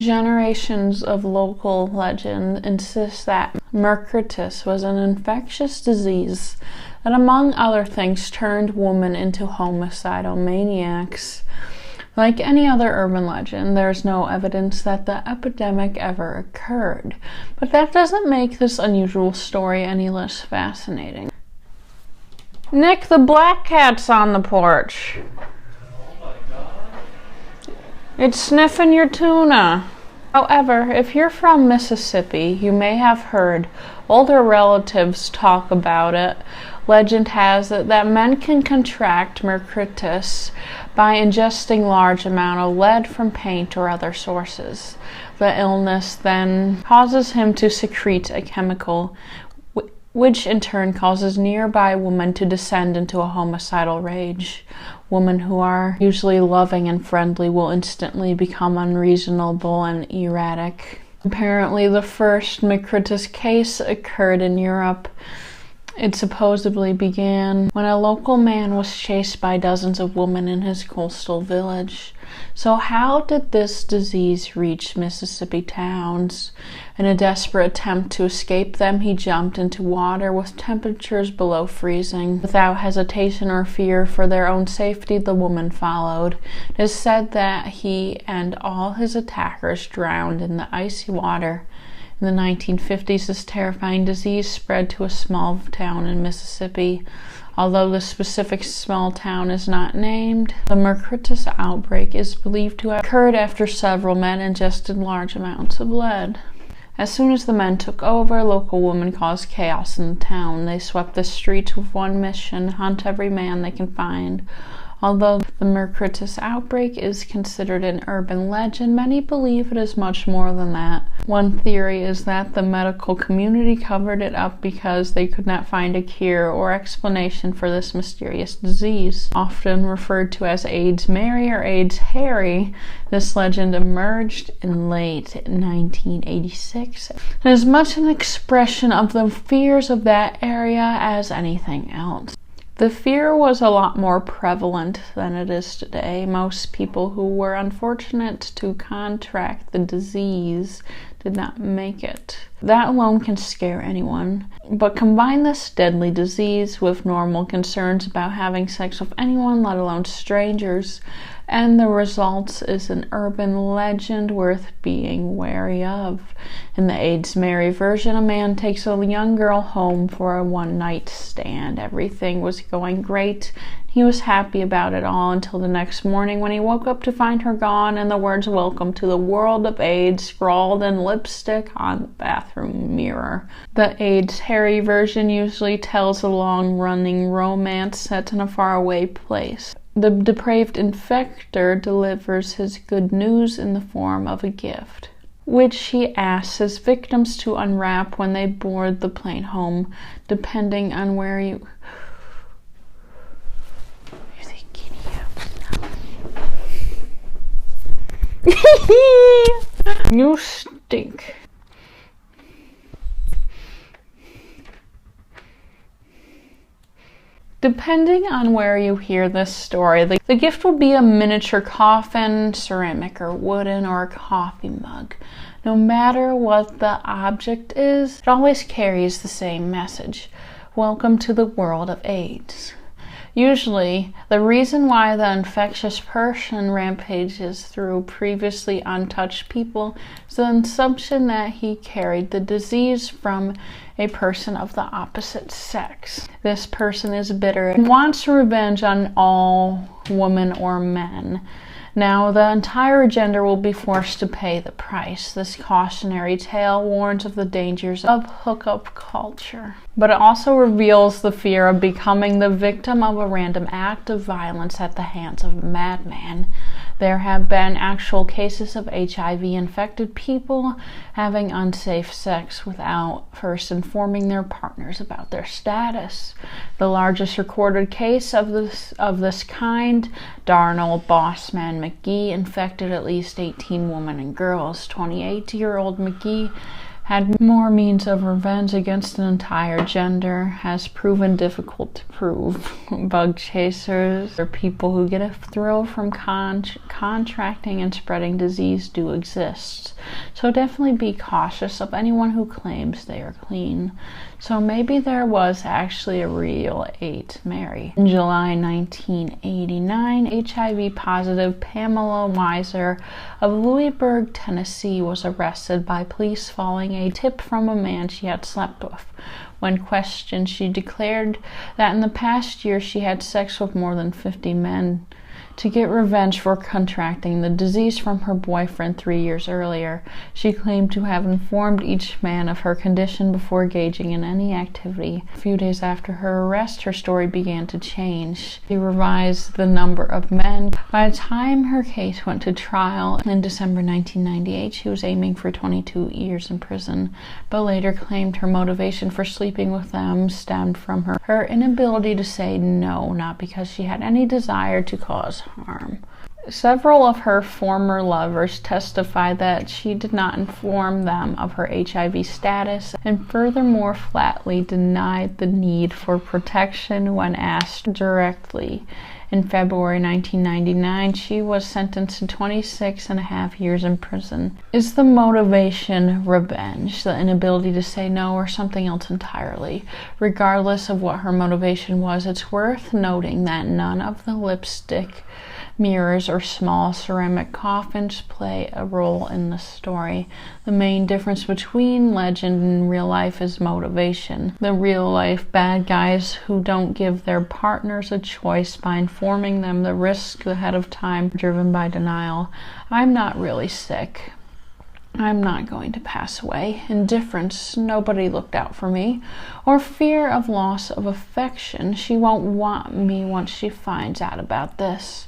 Generations of local legend insist that mercritus was an infectious disease that, among other things, turned women into homicidal maniacs. Like any other urban legend, there's no evidence that the epidemic ever occurred, but that doesn't make this unusual story any less fascinating. Nick, the black cat's on the porch. It's sniffing your tuna. However, if you're from Mississippi, you may have heard older relatives talk about it. Legend has it that men can contract mercritus by ingesting large amount of lead from paint or other sources. The illness then causes him to secrete a chemical which in turn causes nearby women to descend into a homicidal rage. Women who are usually loving and friendly will instantly become unreasonable and erratic. Apparently, the first mercritus case occurred in Europe. It supposedly began when a local man was chased by dozens of women in his coastal village. So how did this disease reach Mississippi towns? In a desperate attempt to escape them, he jumped into water with temperatures below freezing. Without hesitation or fear for their own safety, the women followed. It is said that he and all his attackers drowned in the icy water. In the 1950s, this terrifying disease spread to a small town in Mississippi. Although the specific small town is not named, the mercritus outbreak is believed to have occurred after several men ingested large amounts of lead. As soon as the men took over, local women caused chaos in the town. They swept the streets with one mission: hunt every man they can find. Although the mercritus outbreak is considered an urban legend, many believe it is much more than that. One theory is that the medical community covered it up because they could not find a cure or explanation for this mysterious disease. Often referred to as AIDS Mary or AIDS Harry, this legend emerged in late 1986 and is much an expression of the fears of that area as anything else. The fear was a lot more prevalent than it is today. Most people who were unfortunate to contract the disease did not make it. That alone can scare anyone. But combine this deadly disease with normal concerns about having sex with anyone, let alone strangers, and the result is an urban legend worth being wary of. In the AIDS Mary version, a man takes a young girl home for a one-night stand. Everything was going great. He was happy about it all until the next morning when he woke up to find her gone and the words "Welcome to the world of AIDS" scrawled in lipstick on the bathroom mirror. The AIDS Harry version usually tells a long-running romance set in a faraway place. The depraved infector delivers his good news in the form of a gift, which he asks his victims to unwrap when they board the plane home, depending on where you... You're thinking you stink. Depending on where you hear this story, the gift will be a miniature coffin, ceramic or wooden, or a coffee mug. No matter what the object is, it always carries the same message: welcome to the world of AIDS. Usually, the reason why the infectious person rampages through previously untouched people is the assumption that he carried the disease from a person of the opposite sex. This person is bitter and wants revenge on all women or men. Now, the entire gender will be forced to pay the price. This cautionary tale warns of the dangers of hookup culture, but it also reveals the fear of becoming the victim of a random act of violence at the hands of a madman. There have been actual cases of HIV-infected people having unsafe sex without first informing their partners about their status. The largest recorded case of this kind, Darnell Bossman McGee, infected at least 18 women and girls. 28-year-old McGee had more means of revenge against an entire gender has proven difficult to prove. Bug chasers, or people who get a thrill from contracting and spreading disease, do exist. So definitely be cautious of anyone who claims they are clean. So maybe there was actually a real AIDS Mary. In July 1989, HIV-positive Pamela Weiser of Louisburg, Tennessee, was arrested by police following a tip from a man she had slept with. When questioned, she declared that in the past year she had sex with more than 50 men to get revenge for contracting the disease from her boyfriend 3 years earlier. She claimed to have informed each man of her condition before engaging in any activity. A few days after her arrest, her story began to change. She revised the number of men. By the time her case went to trial in December 1998, she was aiming for 22 years in prison, but later claimed her motivation for sleeping with them stemmed from her inability to say no, not because she had any desire to cause harm. Several of her former lovers testified that she did not inform them of her HIV status, and furthermore flatly denied the need for protection when asked directly. In February 1999, she was sentenced to 26.5 years in prison. Is the motivation revenge, the inability to say no, or something else entirely? Regardless of what her motivation was, it's worth noting that none of the lipstick, mirrors, or small ceramic coffins play a role in the story. The main difference between legend and real life is motivation. The real life bad guys who don't give their partners a choice by informing them the risks ahead of time, driven by denial. I'm not really sick. I'm not going to pass away. Indifference, nobody looked out for me. Or fear of loss of affection, she won't want me once she finds out about this.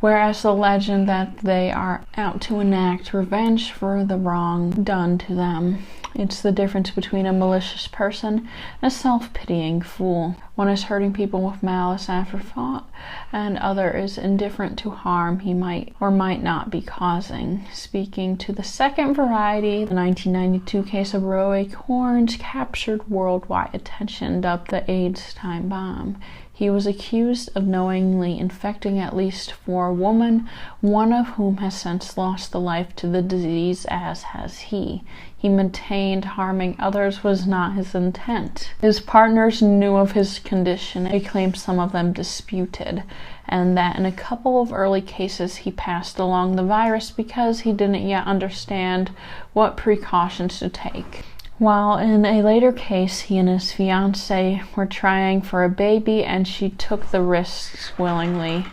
Whereas the legend that they are out to enact revenge for the wrong done to them. It's the difference between a malicious person and a self-pitying fool. One is hurting people with malice aforethought, and other is indifferent to harm he might or might not be causing. Speaking to the second variety, the 1992 case of Roe Acorns captured worldwide attention, dubbed the AIDS time bomb. He was accused of knowingly infecting at least 4 women, one of whom has since lost the life to the disease, as has he. He maintained harming others was not his intent. His partners knew of his condition. He claimed some of them disputed, and that in a couple of early cases he passed along the virus because he didn't yet understand what precautions to take. While in a later case, he and his fiancée were trying for a baby and she took the risks willingly.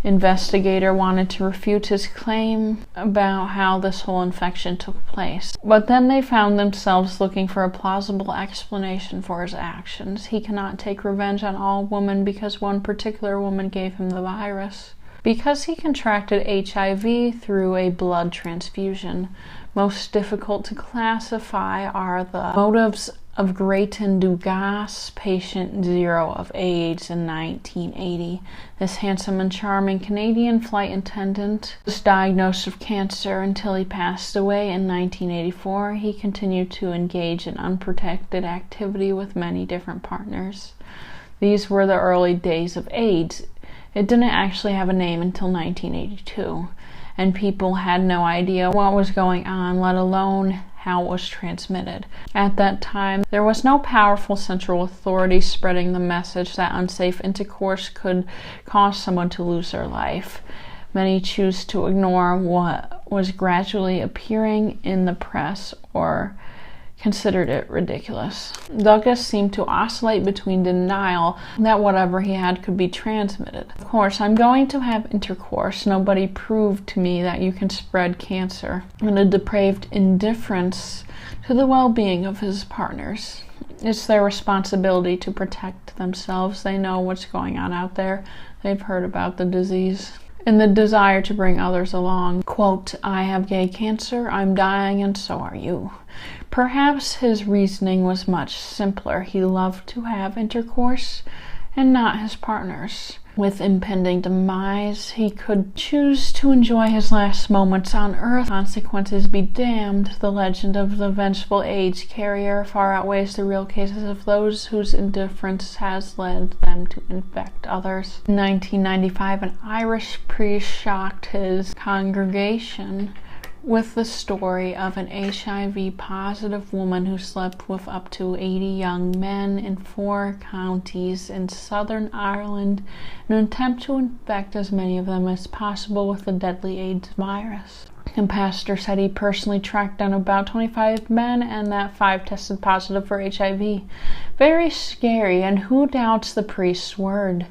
Investigator wanted to refute his claim about how this whole infection took place, but then they found themselves looking for a plausible explanation for his actions. He cannot take revenge on all women because one particular woman gave him the virus. Because he contracted HIV through a blood transfusion. Most difficult to classify are the motives of Grayton Dugas, patient 0 of AIDS in 1980. This handsome and charming Canadian flight attendant was diagnosed with cancer until he passed away in 1984. He continued to engage in unprotected activity with many different partners. These were the early days of AIDS. It didn't actually have a name until 1982, and people had no idea what was going on, let alone how it was transmitted. At that time, there was no powerful central authority spreading the message that unsafe intercourse could cause someone to lose their life. Many choose to ignore what was gradually appearing in the press or considered it ridiculous. Douglas seemed to oscillate between denial that whatever he had could be transmitted. Of course, I'm going to have intercourse. Nobody proved to me that you can spread cancer. And a depraved indifference to the well-being of his partners. It's their responsibility to protect themselves. They know what's going on out there. They've heard about the disease. And the desire to bring others along. Quote, I have gay cancer, I'm dying, and so are you. Perhaps his reasoning was much simpler. He loved to have intercourse and not his partners. With impending demise, he could choose to enjoy his last moments on Earth. Consequences be damned. The legend of the vengeful AIDS carrier far outweighs the real cases of those whose indifference has led them to infect others. In 1995, an Irish priest shocked his congregation with the story of an HIV-positive woman who slept with up to 80 young men in 4 counties in southern Ireland in an attempt to infect as many of them as possible with the deadly AIDS virus. The pastor said he personally tracked down about 25 men and that 5 tested positive for HIV. Very scary, and who doubts the priest's word?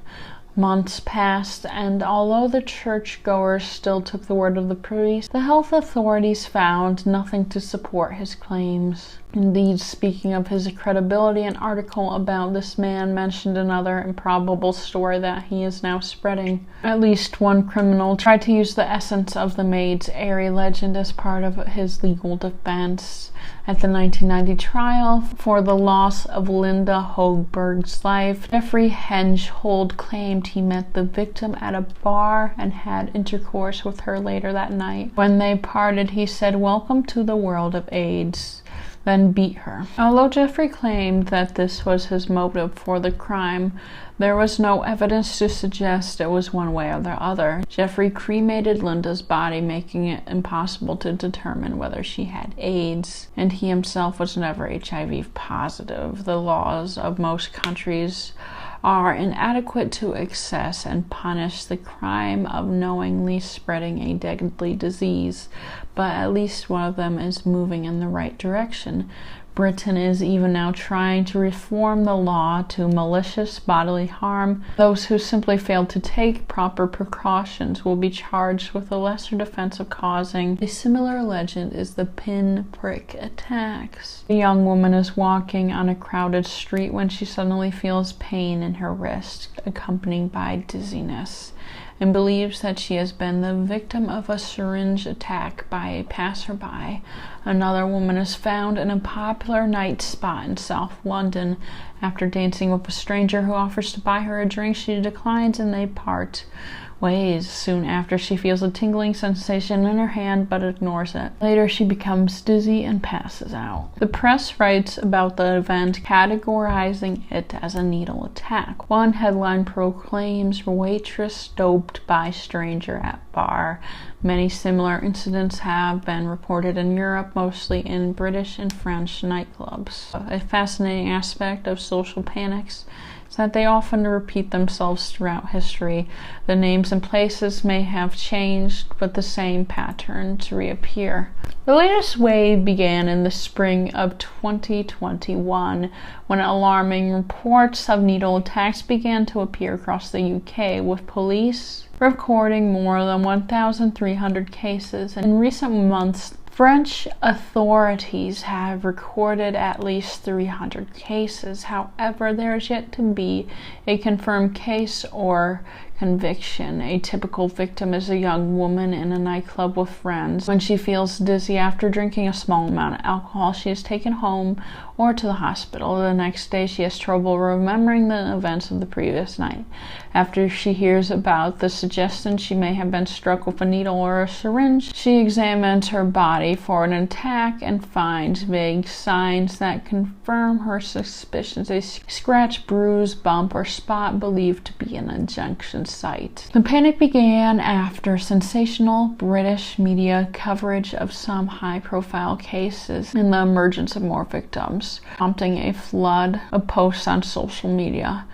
Months passed, and although the churchgoers still took the word of the priest, the health authorities found nothing to support his claims. Indeed, speaking of his credibility, an article about this man mentioned another improbable story that he is now spreading. At least one criminal tried to use the essence of the maid's airy legend as part of his legal defense. At the 1990 trial for the loss of Linda Hochberg's life, Jeffrey Hengehold claimed he met the victim at a bar and had intercourse with her later that night. When they parted, he said, "Welcome to the world of AIDS," then beat her. Although Jeffrey claimed that this was his motive for the crime, there was no evidence to suggest it was one way or the other. Jeffrey cremated Linda's body, making it impossible to determine whether she had AIDS, and he himself was never HIV positive. The laws of most countries are inadequate to assess and punish the crime of knowingly spreading a deadly disease, but at least one of them is moving in the right direction. Britain is even now trying to reform the law to malicious bodily harm. Those who simply fail to take proper precautions will be charged with a lesser offense of causing. A similar legend is the pin-prick attacks. A young woman is walking on a crowded street when she suddenly feels pain in her wrist, accompanied by dizziness, and believes that she has been the victim of a syringe attack by a passerby. Another woman is found in a popular night spot in South London. After dancing with a stranger who offers to buy her a drink, she declines and they part ways. Soon after, she feels a tingling sensation in her hand but ignores it. Later, she becomes dizzy and passes out. The press writes about the event, categorizing it as a needle attack. One headline proclaims waitress doped by stranger at bar. Many similar incidents have been reported in Europe, mostly in British and French nightclubs. A fascinating aspect of social panics is that they often repeat themselves throughout history. The names and places may have changed, but the same patterns reappear. The latest wave began in the spring of 2021, when alarming reports of needle attacks began to appear across the UK, with police recording more than 1,300 cases. In recent months, French authorities have recorded at least 300 cases. However, there is yet to be a confirmed case or conviction. A typical victim is a young woman in a nightclub with friends. When she feels dizzy after drinking a small amount of alcohol, she is taken home or to the hospital. The next day, she has trouble remembering the events of the previous night. After she hears about the suggestion she may have been struck with a needle or a syringe, she examines her body for an attack and finds vague signs that confirm her suspicions. A scratch, bruise, bump, or spot believed to be an injection site. The panic began after sensational British media coverage of some high-profile cases and the emergence of more victims, prompting a flood of posts on social media.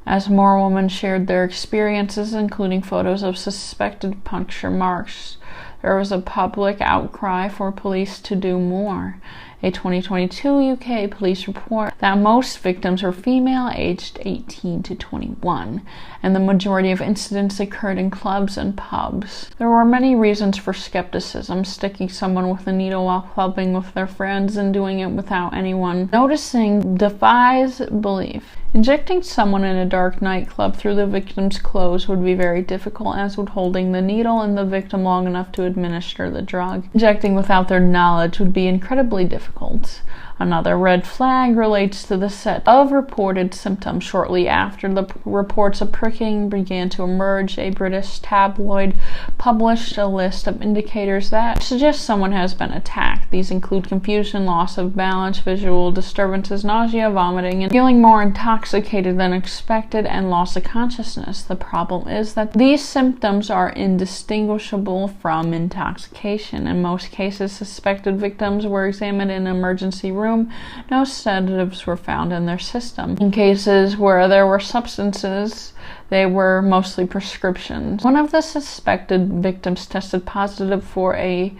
As more women shared their experiences, including photos of suspected puncture marks, there was a public outcry for police to do more. A 2022 UK police report that most victims were female aged 18 to 21, and the majority of incidents occurred in clubs and pubs. There were many reasons for skepticism: sticking someone with a needle while clubbing with their friends and doing it without anyone noticing defies belief. Injecting someone in a dark nightclub through the victim's clothes would be very difficult, as would holding the needle in the victim long enough to administer the drug. Injecting without their knowledge would be incredibly difficult. Another red flag relates to the set of reported symptoms. Shortly after the reports of pricking began to emerge, a British tabloid published a list of indicators that suggest someone has been attacked. These include confusion, loss of balance, visual disturbances, nausea, vomiting, and feeling more intoxicated than expected, and loss of consciousness. The problem is that these symptoms are indistinguishable from intoxication. In most cases, suspected victims were examined in an emergency room. No sedatives were found in their system. In cases where there were substances, they were mostly prescriptions. One of the suspected victims tested positive for a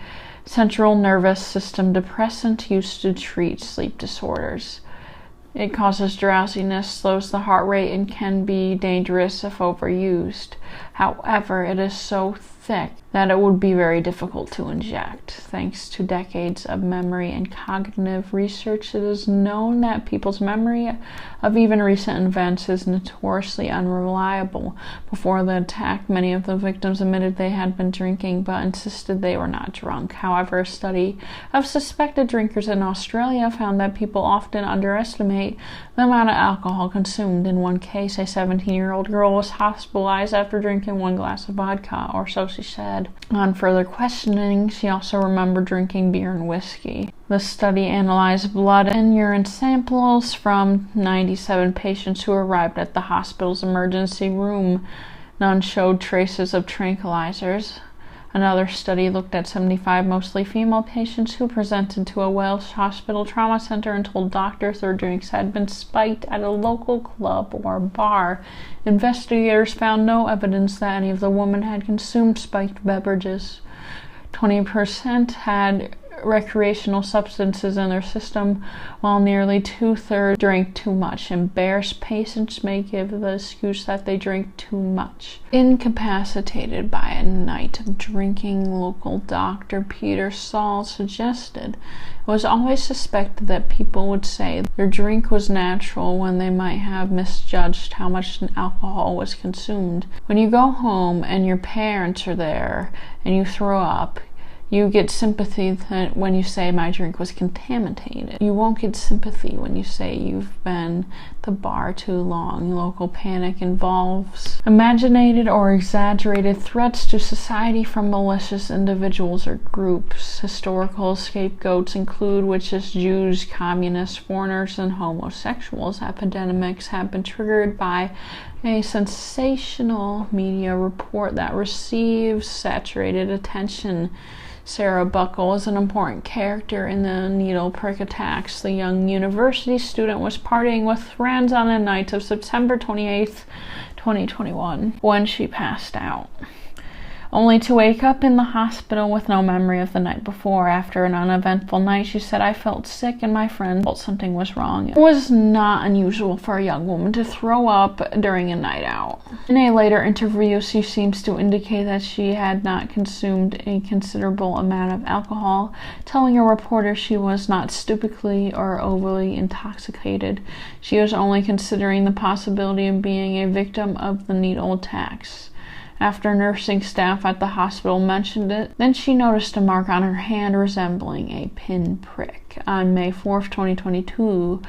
central nervous system depressant used to treat sleep disorders. It causes drowsiness, slows the heart rate, and can be dangerous if overused. However, it is so thick that it would be very difficult to inject. Thanks to decades of memory and cognitive research, it is known that people's memory of even recent events is notoriously unreliable. Before the attack, many of the victims admitted they had been drinking, but insisted they were not drunk. However, a study of suspected drinkers in Australia found that people often underestimate the amount of alcohol consumed. In one case, a 17-year-old girl was hospitalized after drinking 1 glass of vodka, or so she said. On further questioning, she also remembered drinking beer and whiskey. The study analyzed blood and urine samples from 97 patients who arrived at the hospital's emergency room. None showed traces of tranquilizers. Another study looked at 75 mostly female patients who presented to a Welsh hospital trauma center and told doctors their drinks had been spiked at a local club or bar. Investigators found no evidence that any of the women had consumed spiked beverages. 20% had recreational substances in their system, while nearly 2/3 drank too much. Embarrassed patients may give the excuse that they drank too much. Incapacitated by a night of drinking, local doctor Peter Saul suggested it was always suspected that people would say their drink was natural when they might have misjudged how much alcohol was consumed. When you go home and your parents are there and you throw up, you get sympathy when you say my drink was contaminated. You won't get sympathy when you say you've been at the bar too long. Local panic involves imaginated or exaggerated threats to society from malicious individuals or groups. Historical scapegoats include witches, Jews, communists, foreigners, and homosexuals. Epidemics have been triggered by a sensational media report that receives saturated attention. Sarah Buckle is an important character in the needle prick attacks. The young university student was partying with friends on the night of September 28th, 2021, when she passed out, only to wake up in the hospital with no memory of the night before. After an uneventful night, she said, "I felt sick and my friend felt something was wrong." It was not unusual for a young woman to throw up during a night out. In a later interview, she seems to indicate that she had not consumed a considerable amount of alcohol, telling a reporter she was not stupidly or overly intoxicated. She was only considering the possibility of being a victim of the needle attacks. After nursing staff at the hospital mentioned it, then she noticed a mark on her hand resembling a pin prick. On May 4th, 2022,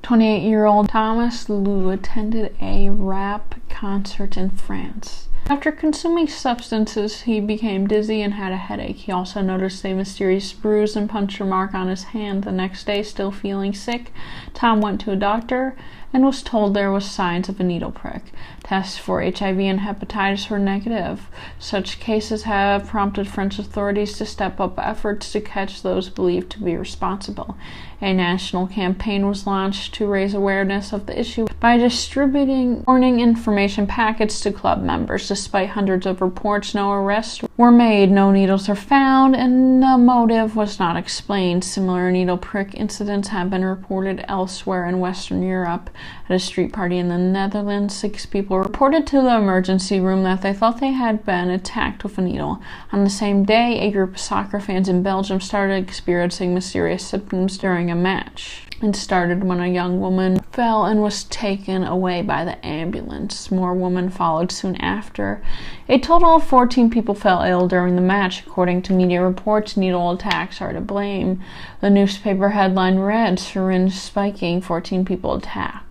28-year-old Thomas Lou attended a rap concert in France. After consuming substances, he became dizzy and had a headache. He also noticed a mysterious bruise and puncture mark on his hand. The next day, still feeling sick, Tom went to a doctor and was told there was signs of a needle prick. Tests for HIV and hepatitis were negative. Such cases have prompted French authorities to step up efforts to catch those believed to be responsible. A national campaign was launched to raise awareness of the issue by distributing warning information packets to club members. Despite hundreds of reports, no arrests were made, no needles were found, and the motive was not explained. Similar needle prick incidents have been reported elsewhere in Western Europe. At a street party in the Netherlands, 6 people reported to the emergency room that they thought they had been attacked with a needle. On the same day, a group of soccer fans in Belgium started experiencing mysterious symptoms during a match. It started when a young woman fell and was taken away by the ambulance. More women followed soon after. A total of 14 people fell ill during the match. According to media reports, needle attacks are to blame. The newspaper headline read, "Syringe spiking, 14 people attacked."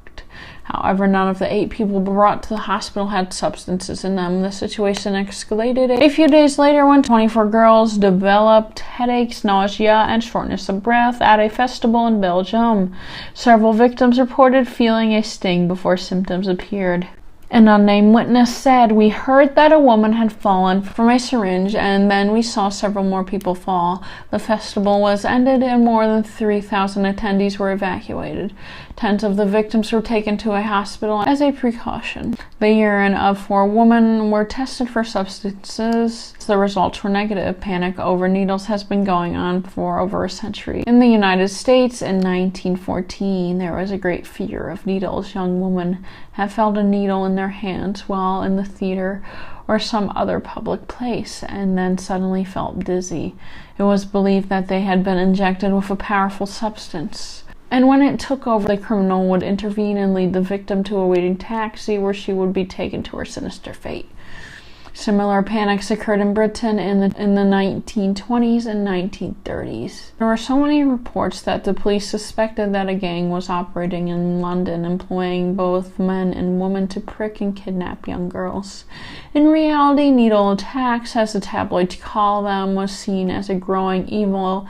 However, none of the 8 people brought to the hospital had substances in them. The situation escalated a few days later when 24 girls developed headaches, nausea, and shortness of breath at a festival in Belgium. Several victims reported feeling a sting before symptoms appeared. An unnamed witness said, "We heard that a woman had fallen from a syringe, and then we saw several more people fall. The festival was ended and more than 3,000 attendees were evacuated. Tens of the victims were taken to a hospital as a precaution. The urine of 4 women were tested for substances. The results were negative. Panic over needles has been going on for over a century. In the United States, in 1914, there was a great fear of needles. Young women have felt a needle in their hands while in the theater or some other public place, and then suddenly felt dizzy. It was believed that they had been injected with a powerful substance. And when it took over, the criminal would intervene and lead the victim to a waiting taxi where she would be taken to her sinister fate." Similar panics occurred in Britain in the 1920s and 1930s. There were so many reports that the police suspected that a gang was operating in London, employing both men and women to prick and kidnap young girls. In reality, needle attacks, as the tabloids call them, was seen as a growing evil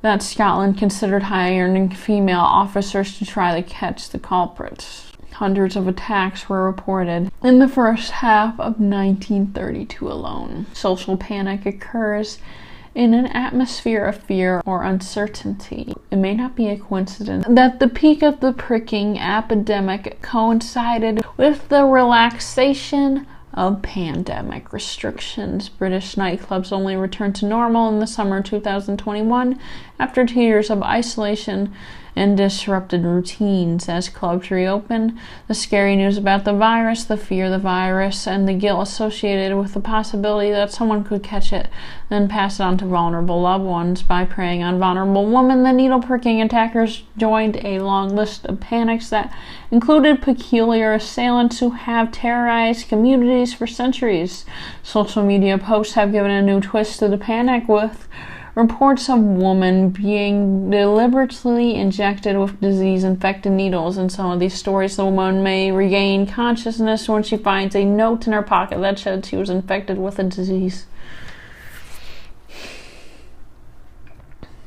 that Scotland considered hiring female officers to try to catch the culprits. Hundreds of attacks were reported in the first half of 1932 alone. Social panic occurs in an atmosphere of fear or uncertainty. It may not be a coincidence that the peak of the pricking epidemic coincided with the relaxation of pandemic restrictions. British nightclubs only returned to normal in the summer 2021 after 2 years of isolation and disrupted routines. As clubs reopen, the scary news about the virus, the fear of the virus, and the guilt associated with the possibility that someone could catch it, then pass it on to vulnerable loved ones. By preying on vulnerable women, the needle-pricking attackers joined a long list of panics that included peculiar assailants who have terrorized communities for centuries. Social media posts have given a new twist to the panic, with reports of women being deliberately injected with disease-infected needles. In some of these stories, the woman may regain consciousness when she finds a note in her pocket that said she was infected with a disease.